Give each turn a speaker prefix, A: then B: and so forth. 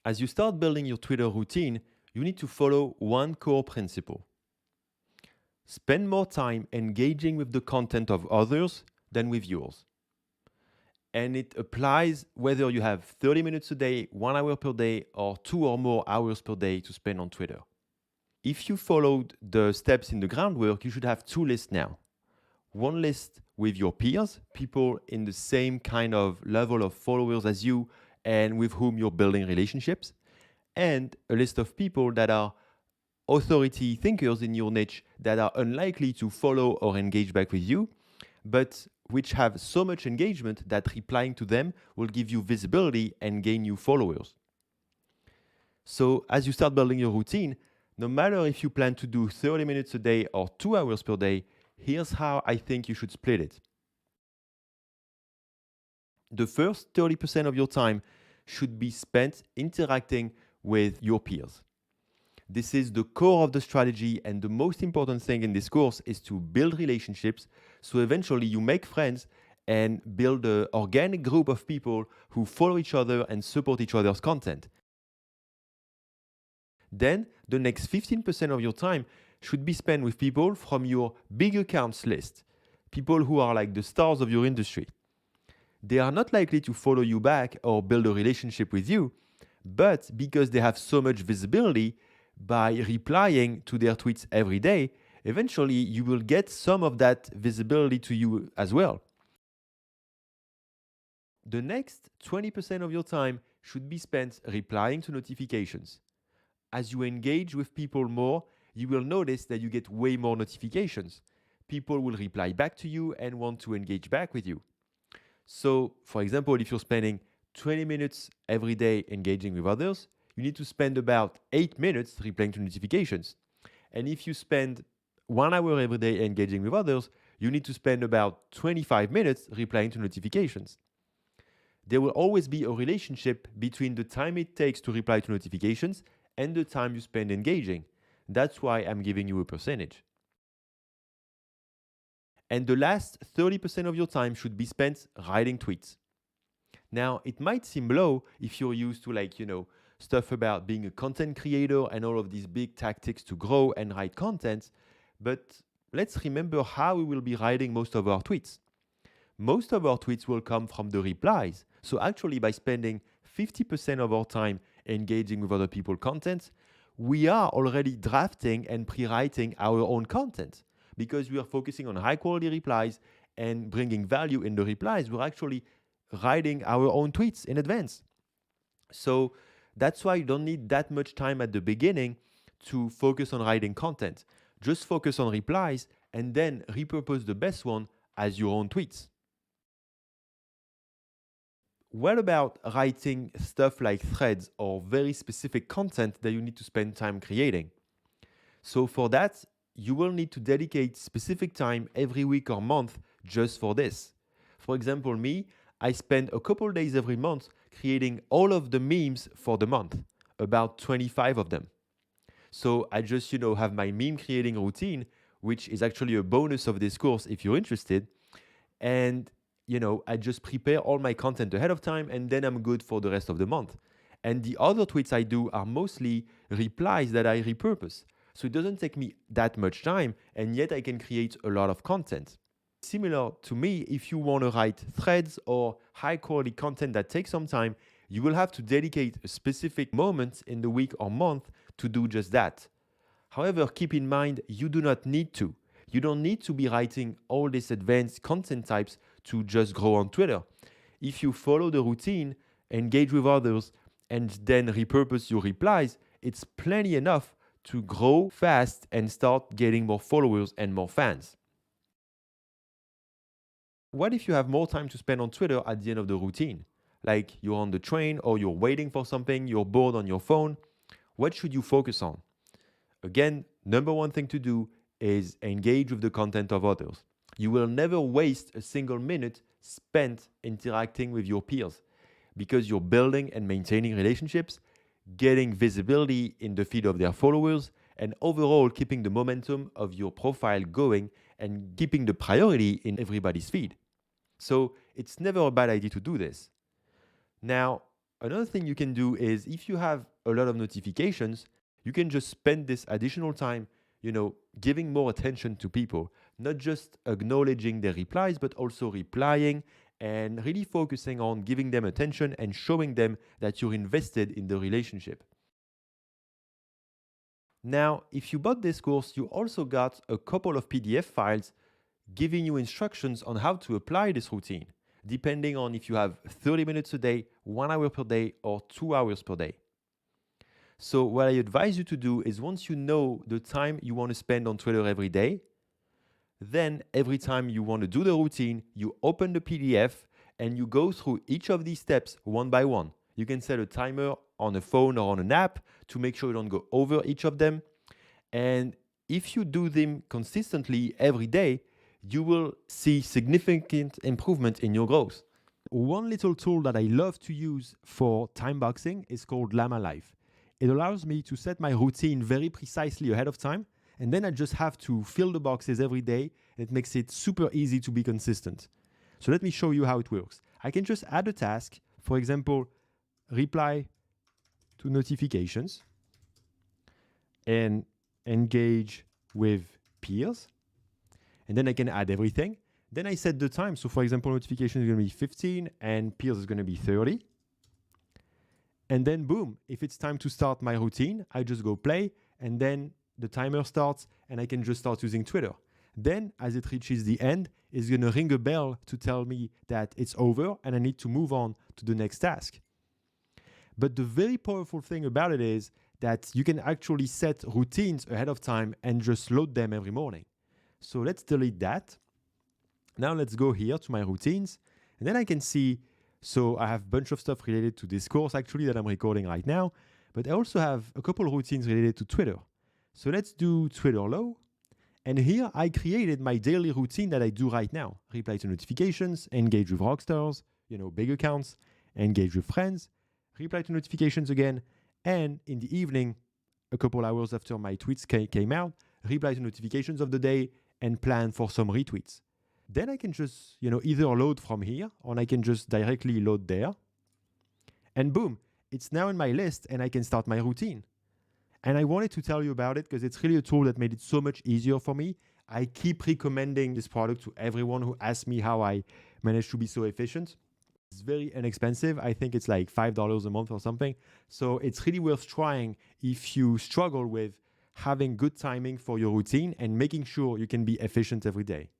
A: As you start building your Twitter routine, you need to follow one core principle. Spend more time engaging with the content of others than with yours. And it applies whether you have 30 minutes a day, 1 hour per day, or 2 or more hours per day to spend on Twitter. If you followed the steps in the groundwork, you should have two lists now. One list with your peers, people in the same kind of level of followers as you and with whom you're building relationships, and a list of people that are authority thinkers in your niche that are unlikely to follow or engage back with you, but which have so much engagement that replying to them will give you visibility and gain you followers. So as you start building your routine, no matter if you plan to do 30 minutes a day or 2 hours per day, here's how I think you should split it. The first 30% of your time should be spent interacting with your peers. This is the core of the strategy, and the most important thing in this course is to build relationships so eventually you make friends and build an organic group of people who follow each other and support each other's content. Then the next 15% of your time should be spent with people from your big accounts list, people who are like the stars of your industry. They are not likely to follow you back or build a relationship with you, but because they have so much visibility, by replying to their tweets every day, eventually you will get some of that visibility to you as well. The next 20% of your time should be spent replying to notifications. As you engage with people more, you will notice that you get way more notifications. People will reply back to you and want to engage back with you. So, for example, if you're spending 20 minutes every day engaging with others, you need to spend about 8 minutes replying to notifications. And if you spend 1 hour every day engaging with others, you need to spend about 25 minutes replying to notifications. There will always be a relationship between the time it takes to reply to notifications and the time you spend engaging. That's why I'm giving you a percentage. And the last 30% of your time should be spent writing tweets. Now, it might seem low if you're used to stuff about being a content creator and all of these big tactics to grow and write content, but let's remember how we will be writing most of our tweets. Most of our tweets will come from the replies. So actually, by spending 50% of our time engaging with other people's content, we are already drafting and pre-writing our own content. Because we are focusing on high quality replies and bringing value in the replies, we're actually writing our own tweets in advance. So that's why you don't need that much time at the beginning to focus on writing content. Just focus on replies and then repurpose the best one as your own tweets. What about writing stuff like threads or very specific content that you need to spend time creating? So for that, you will need to dedicate specific time every week or month just for this. For example, me, I spend a couple days every month creating all of the memes for the month, about 25 of them. So I just, have my meme creating routine, which is actually a bonus of this course if you're interested. And, I just prepare all my content ahead of time and then I'm good for the rest of the month. And the other tweets I do are mostly replies that I repurpose. So it doesn't take me that much time, and yet I can create a lot of content. Similar to me, if you want to write threads or high quality content that takes some time, you will have to dedicate a specific moment in the week or month to do just that. However, keep in mind, you do not need to. You don't need to be writing all these advanced content types to just grow on Twitter. If you follow the routine, engage with others, and then repurpose your replies, it's plenty enough to grow fast and start getting more followers and more fans. What if you have more time to spend on Twitter at the end of the routine? Like you're on the train or you're waiting for something, you're bored on your phone. What should you focus on? Again, number one thing to do is engage with the content of others. You will never waste a single minute spent interacting with your peers because you're building and maintaining relationships, getting visibility in the feed of their followers, and overall keeping the momentum of your profile going and keeping the priority in everybody's feed. So it's never a bad idea to do this. Now, Another thing you can do is if you have a lot of notifications, you can just spend this additional time, giving more attention to people, not just acknowledging their replies, but also replying and really focusing on giving them attention and showing them that you're invested in the relationship. Now, if you bought this course, you also got a couple of PDF files giving you instructions on how to apply this routine, depending on if you have 30 minutes a day, 1 hour per day, or 2 hours per day. So what I advise you to do is once you know the time you want to spend on Twitter every day, then every time you want to do the routine, you open the PDF and you go through each of these steps one by one. You can set a timer on a phone or on an app to make sure you don't go over each of them. And if you do them consistently every day, you will see significant improvement in your growth. One little tool that I love to use for time boxing is called Llama Life. It allows me to set my routine very precisely ahead of time, and then I just have to fill the boxes every day, and it makes it super easy to be consistent. So let me show you how it works. I can just add a task, for example, reply to notifications and engage with peers. And then I can add everything. Then I set the time. So for example, notification is going to be 15 and peers is going to be 30. And then boom, if it's time to start my routine, I just go play and then the timer starts and I can just start using Twitter. Then as it reaches the end, it's going to ring a bell to tell me that it's over and I need to move on to the next task. But the very powerful thing about it is that you can actually set routines ahead of time and just load them every morning. So let's delete that. Now let's go here to my routines. And then I can see, so I have a bunch of stuff related to this course actually that I'm recording right now. But I also have a couple of routines related to Twitter. So let's do Twitter Low. And here I created my daily routine that I do right now. Reply to notifications, engage with rockstars, big accounts, engage with friends, reply to notifications again. And in the evening, a couple hours after my tweets came out, reply to notifications of the day and plan for some retweets. Then I can just, either load from here or I can just directly load there. And boom, it's now in my list and I can start my routine. And I wanted to tell you about it because it's really a tool that made it so much easier for me. I keep recommending this product to everyone who asks me how I managed to be so efficient. It's very inexpensive. I think it's like $5 a month or something. So it's really worth trying if you struggle with having good timing for your routine and making sure you can be efficient every day.